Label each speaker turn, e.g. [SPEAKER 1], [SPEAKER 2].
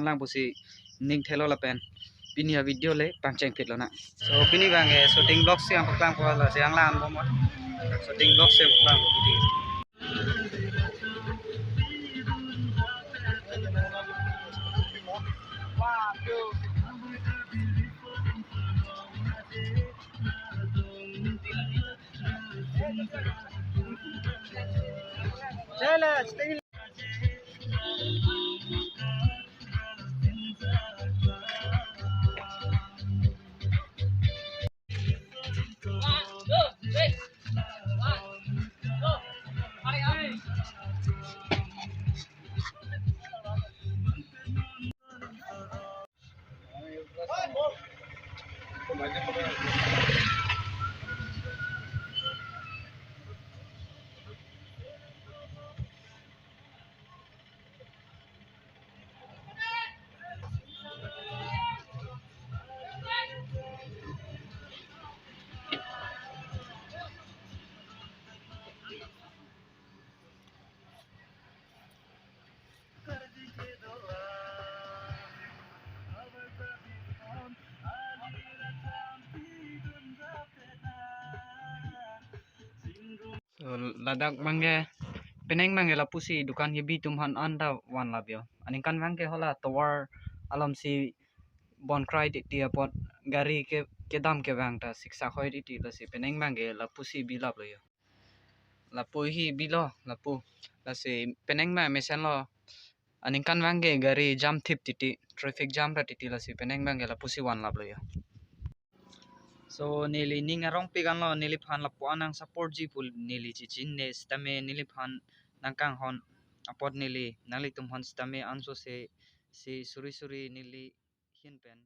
[SPEAKER 1] lang busi ning thelo la pen pini video le pangcheng pit lo na so pini bang shooting blog se ang paklang ko la siang lan mo mo shooting blog se paklang ko piti chale stay so ladak mangge peneng mangge la pusi dukan ye bi tumhan anda wan labyo aning kan mangge hola towar alam si bon cry ti apot gari ke dam ke bang ta siksa khoi ti la si peneng mangge la pusi bi lab lo yo la pu hi bi lo la pu la si peneng ma mesen lo aning kan mangge gari jam thip ti traffic jam ra ti la si peneng mangge la pusi wan lab lo yo so nili ning arong pigan lo nili phan la puan ang support ji pul nili chi chin ne stame nili phan nangkang hon apot nili nali tum hon stame anso se si suri suri nili hin pen